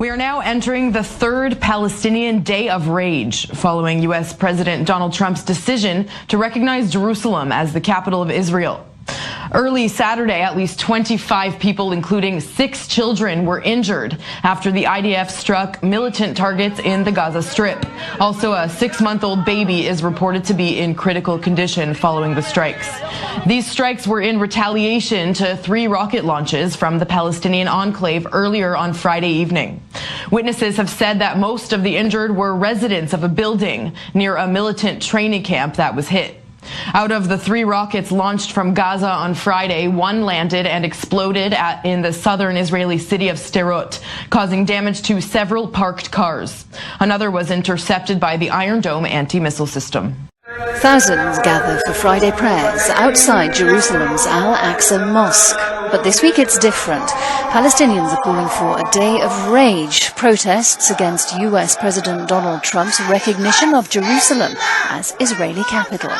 We are now entering the third Palestinian Day of Rage following U.S. President Donald Trump's decision to recognize Jerusalem as the capital of Israel. Early Saturday, at least 25 people, including 6 children, were injured after the IDF struck militant targets in the Gaza Strip. Also, a 6-month-old baby is reported to be in critical condition following the strikes. These strikes were in retaliation to 3 rocket launches from the Palestinian enclave earlier on Friday evening. Witnesses have said that most of the injured were residents of a building near a militant training camp that was hit. Out of the 3 rockets launched from Gaza on Friday, 1 landed and exploded in the southern Israeli city of Sderot, causing damage to several parked cars. Another was intercepted by the Iron Dome anti-missile system. Thousands gather for Friday prayers outside Jerusalem's Al-Aqsa Mosque. But this week it's different. Palestinians are calling for a day of rage, protests against US President Donald Trump's recognition of Jerusalem as Israeli capital.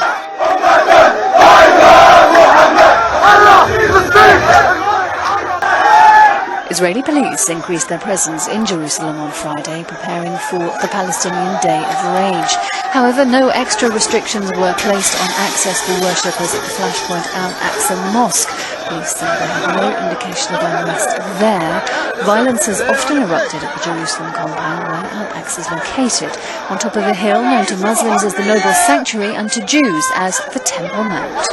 Israeli police increased their presence in Jerusalem on Friday, preparing for the Palestinian Day of Rage. However, no extra restrictions were placed on access for worshippers at the flashpoint Al-Aqsa Mosque. Police say they have no indication of unrest there. Violence has often erupted at the Jerusalem compound where Al-Aqsa is located, on top of a hill known to Muslims as the Noble Sanctuary and to Jews as the Temple Mount.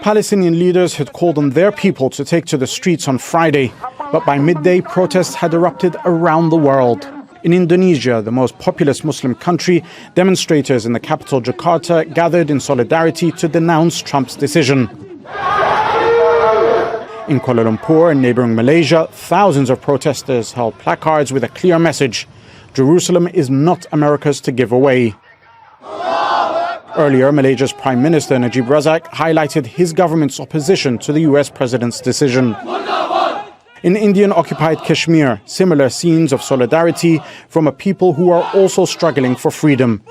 Palestinian leaders had called on their people to take to the streets on Friday, but by midday, protests had erupted around the world. In Indonesia, the most populous Muslim country, demonstrators in the capital Jakarta gathered in solidarity to denounce Trump's decision. In Kuala Lumpur and neighboring Malaysia, thousands of protesters held placards with a clear message: Jerusalem is not America's to give away. Earlier, Malaysia's Prime Minister Najib Razak highlighted his government's opposition to the US president's decision. In Indian-occupied Kashmir, similar scenes of solidarity from a people who are also struggling for freedom.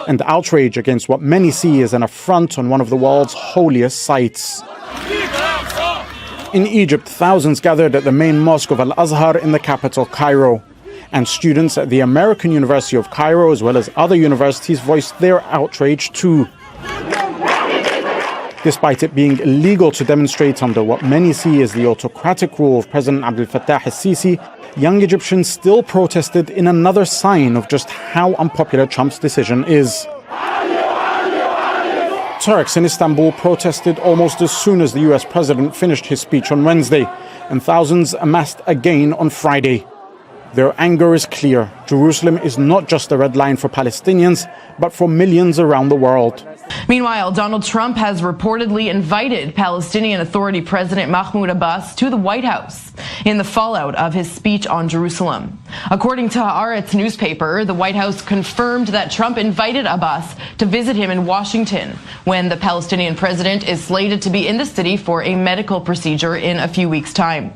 And outrage against what many see as an affront on one of the world's holiest sites. In Egypt, thousands gathered at the main mosque of Al-Azhar in the capital, Cairo. And students at the American University of Cairo, as well as other universities, voiced their outrage too. Despite it being illegal to demonstrate under what many see as the autocratic rule of President Abdel Fattah al-Sisi, young Egyptians still protested in another sign of just how unpopular Trump's decision is. Turks in Istanbul protested almost as soon as the US president finished his speech on Wednesday, and thousands amassed again on Friday. Their anger is clear. Jerusalem is not just a red line for Palestinians, but for millions around the world. Meanwhile, Donald Trump has reportedly invited Palestinian Authority President Mahmoud Abbas to the White House in the fallout of his speech on Jerusalem. According to Haaretz newspaper, the White House confirmed that Trump invited Abbas to visit him in Washington when the Palestinian president is slated to be in the city for a medical procedure in a few weeks' time.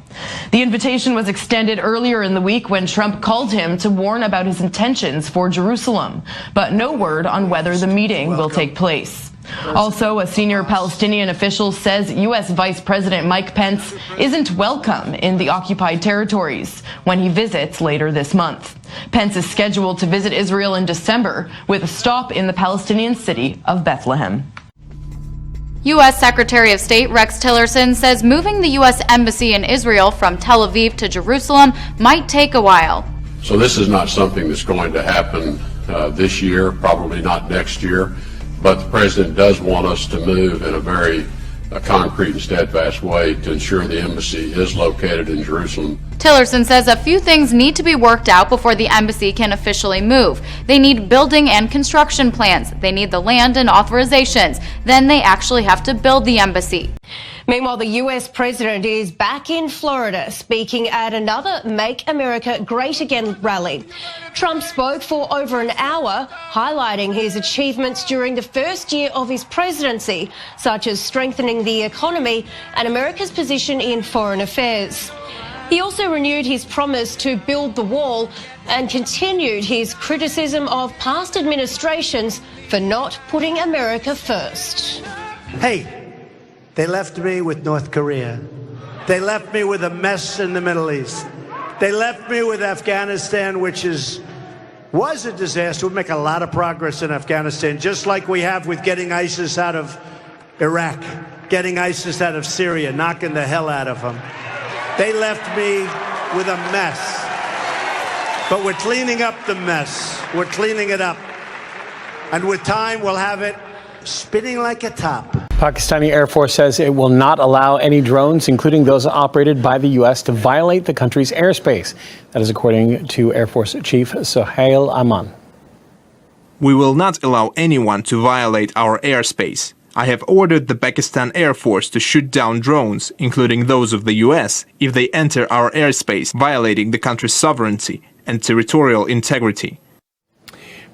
The invitation was extended earlier in the week when Trump called him to warn about his intentions for Jerusalem, but no word on whether the meeting will take place. Also, a senior Palestinian official says U.S. Vice President Mike Pence isn't welcome in the occupied territories when he visits later this month. Pence is scheduled to visit Israel in December with a stop in the Palestinian city of Bethlehem. U.S. Secretary of State Rex Tillerson says moving the U.S. Embassy in Israel from Tel Aviv to Jerusalem might take a while. So this is not something that's going to happen this year, probably not next year. But the president does want us to move in a very concrete and steadfast way to ensure the embassy is located in Jerusalem. Tillerson says a few things need to be worked out before the embassy can officially move. They need building and construction plans. They need the land and authorizations. Then they actually have to build the embassy. Meanwhile, the US president is back in Florida speaking at another Make America Great Again rally. Trump spoke for over an hour, highlighting his achievements during the first year of his presidency, such as strengthening the economy and America's position in foreign affairs. He also renewed his promise to build the wall and continued his criticism of past administrations for not putting America first. Hey, they left me with North Korea. They left me with a mess in the Middle East. They left me with Afghanistan, which was a disaster. We'll make a lot of progress in Afghanistan, just like we have with getting ISIS out of Iraq, getting ISIS out of Syria, knocking the hell out of them. They left me with a mess. But we're cleaning up the mess. We're cleaning it up. And with time, we'll have it spinning like a top. Pakistani Air Force says it will not allow any drones, including those operated by the U.S., to violate the country's airspace. That is according to Air Force Chief Sohail Aman. We will not allow anyone to violate our airspace. I have ordered the Pakistan Air Force to shoot down drones, including those of the U.S., if they enter our airspace, violating the country's sovereignty and territorial integrity.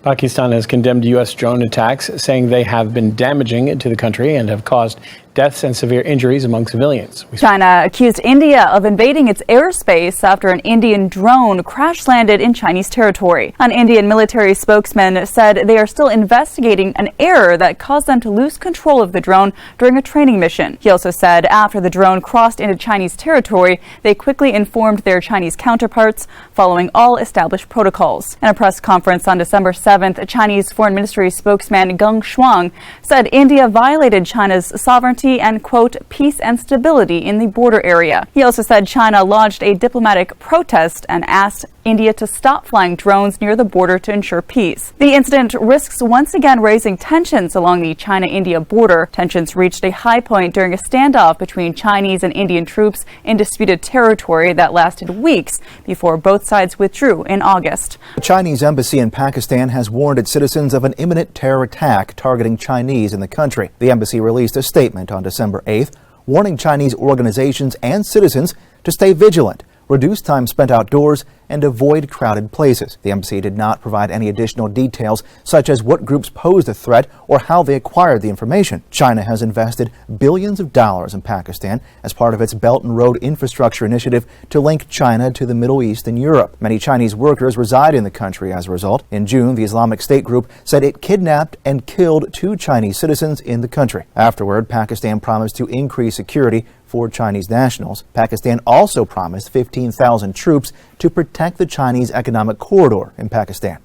Pakistan has condemned U.S. drone attacks, saying they have been damaging to the country and have caused deaths and severe injuries among civilians. China accused India of invading its airspace after an Indian drone crash-landed in Chinese territory. An Indian military spokesman said they are still investigating an error that caused them to lose control of the drone during a training mission. He also said after the drone crossed into Chinese territory, they quickly informed their Chinese counterparts, following all established protocols. In a press conference on December 7th, Chinese Foreign Ministry spokesman Geng Shuang said India violated China's sovereignty and, quote, peace and stability in the border area. He also said China lodged a diplomatic protest and asked India to stop flying drones near the border to ensure peace. The incident risks once again raising tensions along the China-India border. Tensions reached a high point during a standoff between Chinese and Indian troops in disputed territory that lasted weeks before both sides withdrew in August. The Chinese embassy in Pakistan has warned its citizens of an imminent terror attack targeting Chinese in the country. The embassy released a statement on December 8th, warning Chinese organizations and citizens to stay vigilant, reduce time spent outdoors, and avoid crowded places. The embassy did not provide any additional details, such as what groups posed the threat or how they acquired the information. China has invested billions of dollars in Pakistan as part of its Belt and Road Infrastructure Initiative to link China to the Middle East and Europe. Many Chinese workers reside in the country as a result. In June, the Islamic State group said it kidnapped and killed 2 Chinese citizens in the country. Afterward, Pakistan promised to increase security for Chinese nationals. Pakistan also promised 15,000 troops to protect the Chinese economic corridor in Pakistan.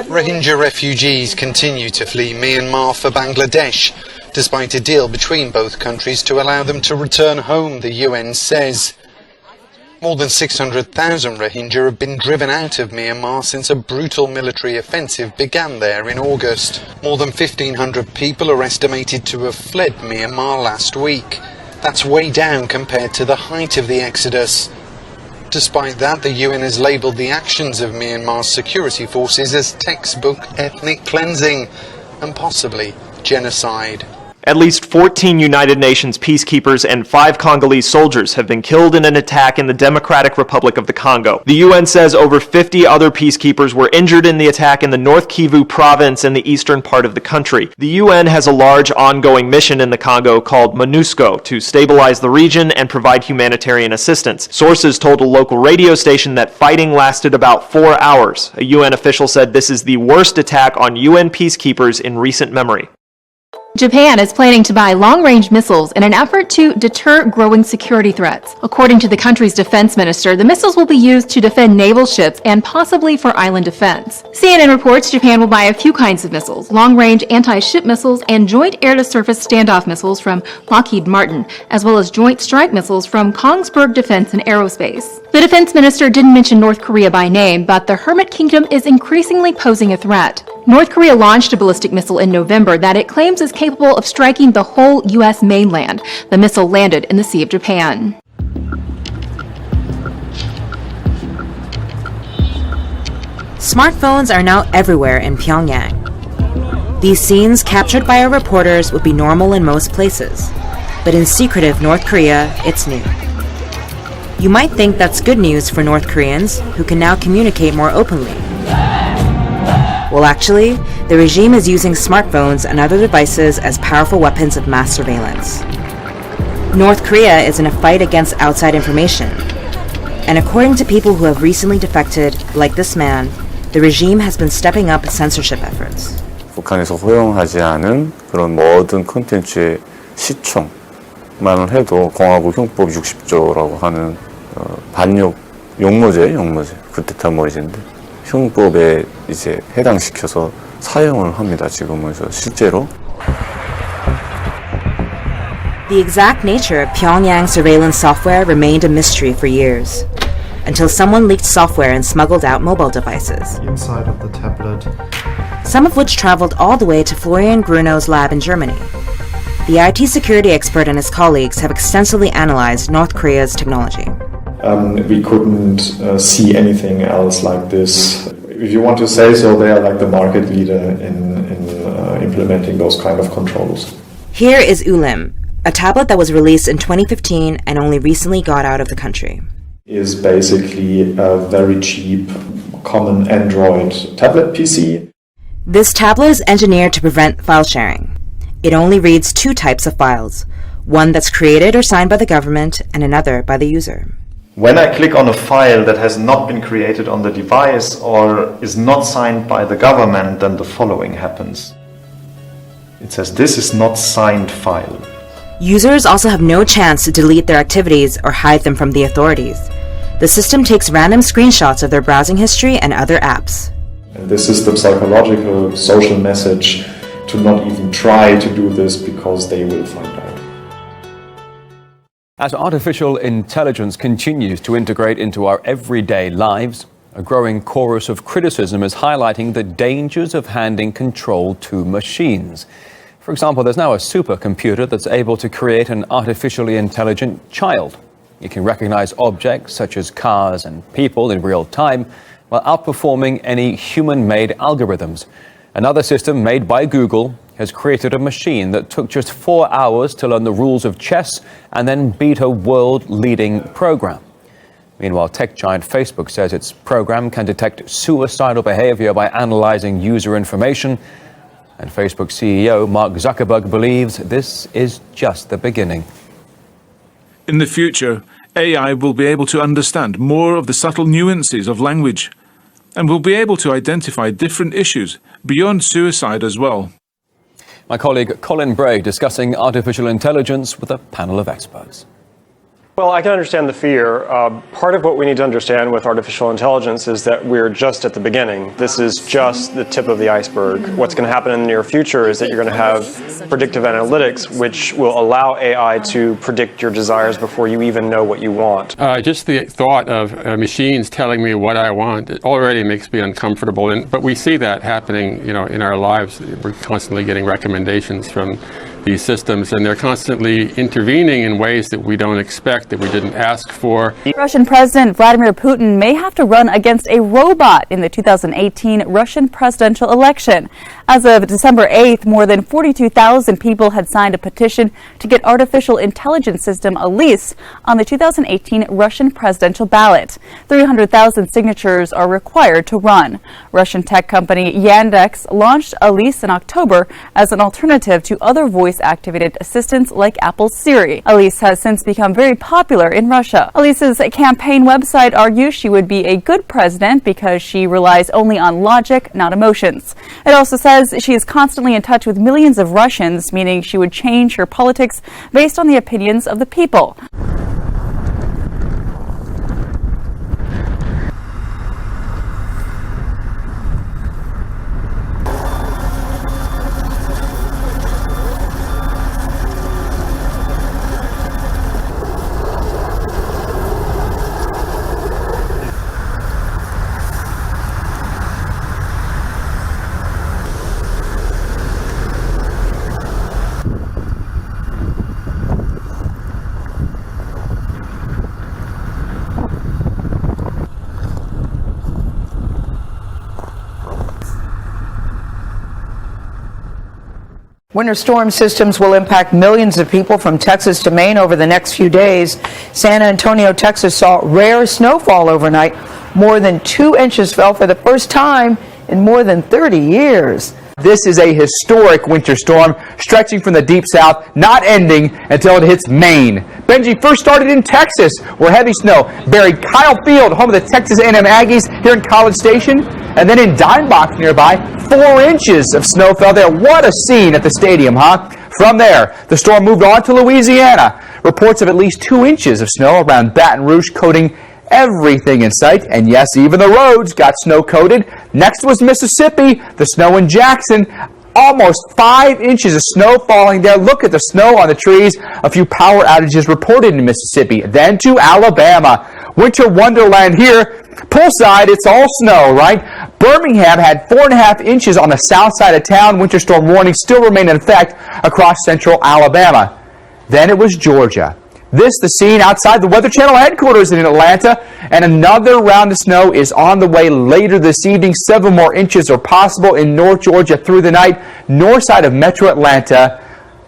Rohingya refugees continue to flee Myanmar for Bangladesh, despite a deal between both countries to allow them to return home, the UN says. More than 600,000 Rohingya have been driven out of Myanmar since a brutal military offensive began there in August. More than 1,500 people are estimated to have fled Myanmar last week. That's way down compared to the height of the exodus. Despite that, the UN has labelled the actions of Myanmar's security forces as textbook ethnic cleansing and possibly genocide. At least 14 United Nations peacekeepers and 5 Congolese soldiers have been killed in an attack in the Democratic Republic of the Congo. The UN says over 50 other peacekeepers were injured in the attack in the North Kivu province in the eastern part of the country. The UN has a large ongoing mission in the Congo called MONUSCO to stabilize the region and provide humanitarian assistance. Sources told a local radio station that fighting lasted about 4 hours. A UN official said this is the worst attack on UN peacekeepers in recent memory. Japan is planning to buy long-range missiles in an effort to deter growing security threats. According to the country's defense minister, the missiles will be used to defend naval ships and possibly for island defense. CNN reports Japan will buy a few kinds of missiles, long-range anti-ship missiles and joint air-to-surface standoff missiles from Lockheed Martin, as well as joint strike missiles from Kongsberg Defense and Aerospace. The defense minister didn't mention North Korea by name, but the Hermit Kingdom is increasingly posing a threat. North Korea launched a ballistic missile in November that it claims is capable of striking the whole U.S. mainland. The missile landed in the Sea of Japan. Smartphones are now everywhere in Pyongyang. These scenes captured by our reporters would be normal in most places, but in secretive North Korea, it's new. You might think that's good news for North Koreans, who can now communicate more openly. Well, actually, the regime is using smartphones and other devices as powerful weapons of mass surveillance. North Korea is in a fight against outside information. And according to people who have recently defected, like this man, the regime has been stepping up censorship efforts. 북한에서 허용하지 않은 그런 모든 콘텐츠의 시청, 만을 해도 공화국 형법 60조라고 하는 반역 용모제 쿠데타 모의제인데 형법에 이제 해당시켜서 사용을 합니다. 지금은 실제로. The exact nature of Pyongyang surveillance software remained a mystery for years, until someone leaked software and smuggled out mobile devices. Inside of the tablet, some of which traveled all the way to Florian Gruno's lab in Germany. The IT security expert and his colleagues have extensively analyzed North Korea's technology. we couldn't see anything else like this. If you want to say so, they are like the market leader in implementing those kind of controls. Here is Ulim, a tablet that was released in 2015 and only recently got out of the country. Is basically a very cheap, common Android tablet PC. This tablet is engineered to prevent file sharing. It only reads two types of files, one that's created or signed by the government and another by the user. When I click on a file that has not been created on the device or is not signed by the government, then the following happens. It says this is not signed file. Users also have no chance to delete their activities or hide them from the authorities. The system takes random screenshots of their browsing history and other apps. And this is the psychological, social message to not even try to do this because they will find out. As artificial intelligence continues to integrate into our everyday lives, a growing chorus of criticism is highlighting the dangers of handing control to machines. For example, there's now a supercomputer that's able to create an artificially intelligent child. It can recognize objects such as cars and people in real time while outperforming any human-made algorithms. Another system made by Google has created a machine that took just 4 hours to learn the rules of chess and then beat a world-leading program. Meanwhile, tech giant Facebook says its program can detect suicidal behavior by analyzing user information. And Facebook CEO Mark Zuckerberg believes this is just the beginning. In the future, AI will be able to understand more of the subtle nuances of language and will be able to identify different issues beyond suicide as well. My colleague Colin Bray discussing artificial intelligence with a panel of experts. Well, I can understand the fear. Part of what we need to understand with artificial intelligence is that we're just at the beginning. This is just the tip of the iceberg. What's going to happen in the near future is that you're going to have predictive analytics, which will allow AI to predict your desires before you even know what you want. Just the thought of machines telling me what I want, it already makes me uncomfortable. But we see that happening, in our lives. We're constantly getting recommendations from these systems, and they're constantly intervening in ways that we don't expect, that we didn't ask for. Russian President Vladimir Putin may have to run against a robot in the 2018 Russian presidential election. As of December 8th, more than 42,000 people had signed a petition to get artificial intelligence system Elise on the 2018 Russian presidential ballot. 300,000 signatures are required to run. Russian tech company Yandex launched Elise in October as an alternative to other voice-activated assistants like Apple's Siri. Elise has since become very popular in Russia. Elise's campaign website argues she would be a good president because she relies only on logic, not emotions. It also says she is constantly in touch with millions of Russians, meaning she would change her politics based on the opinions of the people. Winter storm systems will impact millions of people from Texas to Maine over the next few days. San Antonio, Texas saw rare snowfall overnight. More than 2 inches fell for the first time in more than 30 years. This is a historic winter storm stretching from the deep south, not ending until it hits Maine. Benji first started in Texas, where heavy snow buried Kyle Field, home of the Texas A&M Aggies here in College Station. And then in Dimebach nearby, 4 inches of snow fell there. What a scene at the stadium, huh? From there, the storm moved on to Louisiana. Reports of at least 2 inches of snow around Baton Rouge, coating everything in sight. And yes, even the roads got snow-coated. Next was Mississippi, the snow in Jackson. Almost 5 inches of snow falling there. Look at the snow on the trees. A few power outages reported in Mississippi. Then to Alabama. Winter wonderland here. Poolside, it's all snow, right? Birmingham had 4.5 inches on the south side of town. Winter storm warnings still remain in effect across central Alabama. Then it was Georgia. This, the scene outside the Weather Channel headquarters in Atlanta, and another round of snow is on the way later this evening. Several more inches are possible in North Georgia through the night. North side of Metro Atlanta,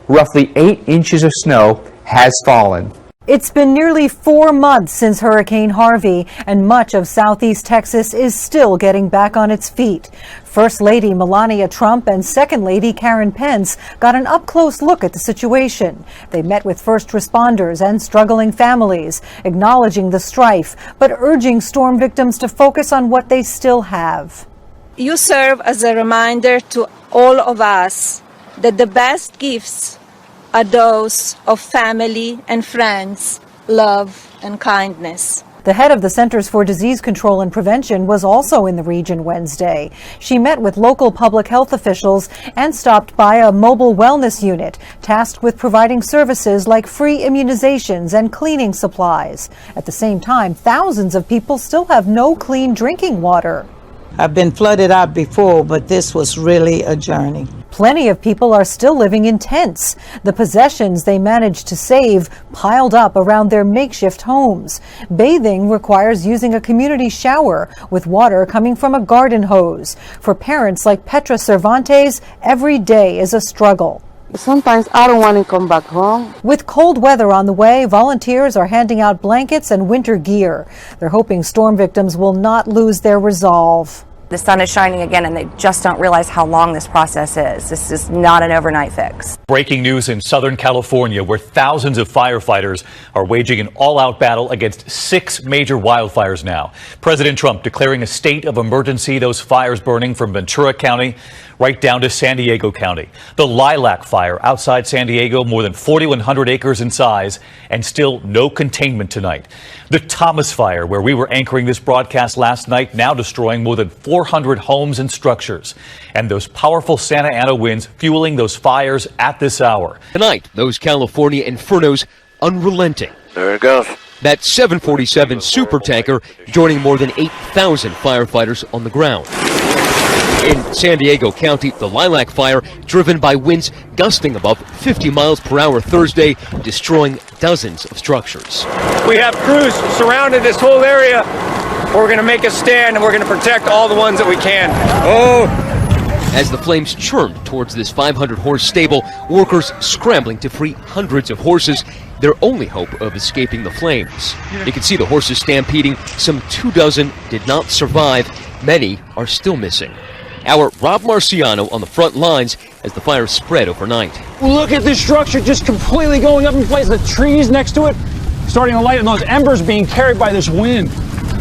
roughly 8 inches of snow has fallen. It's been nearly 4 months since Hurricane Harvey, and much of southeast Texas is still getting back on its feet. First Lady Melania Trump and Second Lady Karen Pence got an up-close look at the situation. They met with first responders and struggling families, acknowledging the strife, but urging storm victims to focus on what they still have. You serve as a reminder to all of us that the best gifts are those of family and friends, love and kindness. The head of the Centers for Disease Control and Prevention was also in the region Wednesday. She met with local public health officials and stopped by a mobile wellness unit tasked with providing services like free immunizations and cleaning supplies. At the same time, thousands of people still have no clean drinking water. I've been flooded out before, but this was really a journey. Plenty of people are still living in tents. The possessions they managed to save piled up around their makeshift homes. Bathing requires using a community shower with water coming from a garden hose. For parents like Petra Cervantes, every day is a struggle. Sometimes I don't want to come back home. With cold weather on the way, volunteers are handing out blankets and winter gear. They're hoping storm victims will not lose their resolve. The sun is shining again, and they just don't realize how long this process is. This is not an overnight fix. Breaking news in Southern California, where thousands of firefighters are waging an all-out battle against 6 major wildfires now. President Trump declaring a state of emergency, those fires burning from Ventura County right down to San Diego County. The Lilac Fire outside San Diego, more than 4,100 acres in size, and still no containment tonight. The Thomas Fire, where we were anchoring this broadcast last night, now destroying more than 400 homes and structures. And those powerful Santa Ana winds fueling those fires at this hour. Tonight, those California infernos unrelenting. There it goes. That 747 supertanker joining more than 8,000 firefighters on the ground. In San Diego County, the Lilac Fire, driven by winds gusting above 50 miles per hour Thursday, destroying dozens of structures. We have crews surrounded this whole area. We're going to make a stand and we're going to protect all the ones that we can. As the flames churn towards this 500-horse stable, workers scrambling to free hundreds of horses, their only hope of escaping the flames. You can see the horses stampeding. Some 24 did not survive. Many are still missing. Our Rob Marciano on the front lines as the fire spread overnight. Look at this structure just completely going up in flames. The trees next to it starting to light, and those embers being carried by this wind.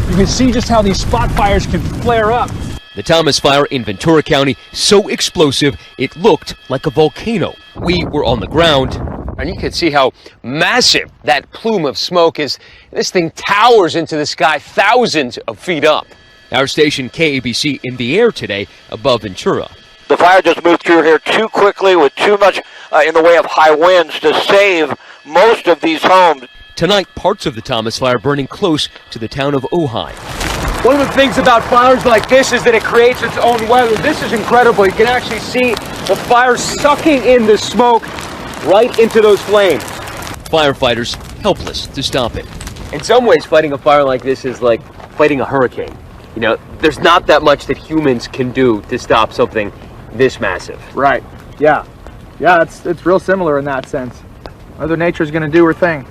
You can see just how these spot fires can flare up. The Thomas Fire in Ventura County, so explosive it looked like a volcano. We were on the ground, and you can see how massive that plume of smoke is. This thing towers into the sky thousands of feet up. Our station KABC in the air today above Ventura. The fire just moved through here too quickly with too much in the way of high winds to save most of these homes. Tonight, parts of the Thomas Fire burning close to the town of Ojai. One of the things about fires like this is that it creates its own weather. This is incredible. You can actually see the fire sucking in the smoke right into those flames. Firefighters helpless to stop it. In some ways, fighting a fire like this is like fighting a hurricane. You know, there's not that much that humans can do to stop something this massive. Right. Yeah, it's real similar in that sense. Mother Nature's going to do her thing.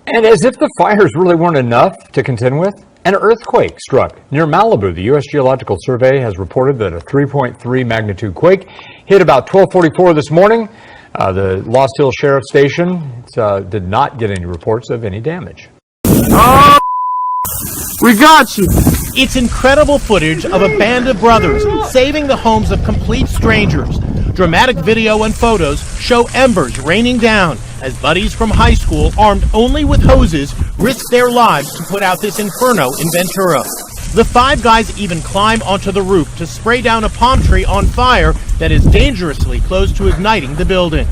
And as if the fires really weren't enough to contend with, an earthquake struck near Malibu. The U.S. Geological Survey has reported that a 3.3 magnitude quake hit about 12:44 this morning. The Lost Hills Sheriff Station did not get any reports of any damage. We got you! It's incredible footage of a band of brothers saving the homes of complete strangers. Dramatic video and photos show embers raining down as buddies from high school, armed only with hoses, risk their lives to put out this inferno in Ventura. The 5 guys even climb onto the roof to spray down a palm tree on fire that is dangerously close to igniting the building.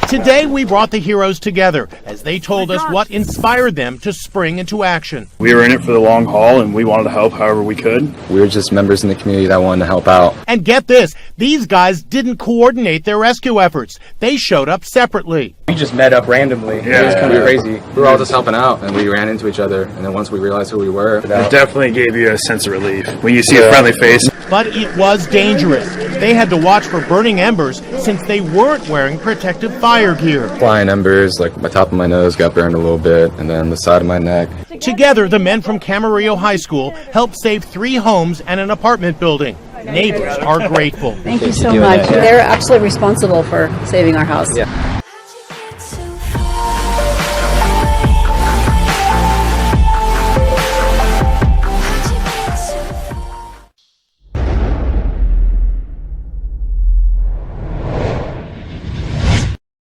Today, we brought the heroes together as they told us what inspired them to spring into action. We were in it for the long haul, and we wanted to help however we could. We were just members in the community that wanted to help out. And get this, these guys didn't coordinate their rescue efforts. They showed up separately. We just met up randomly. Yeah. It was kind of crazy. We were all just helping out, and we ran into each other. And then once we realized who we were, it definitely gave you a sense of relief when you see a friendly face. But it was dangerous. They had to watch for burning embers since they weren't wearing protective fire gear. Flying embers, like the top of my nose got burned a little bit, and then the side of my neck. Together, the men from Camarillo High School helped save 3 homes and an apartment building. Neighbors are grateful. Thank you so much. They're actually responsible for saving our house. Yeah.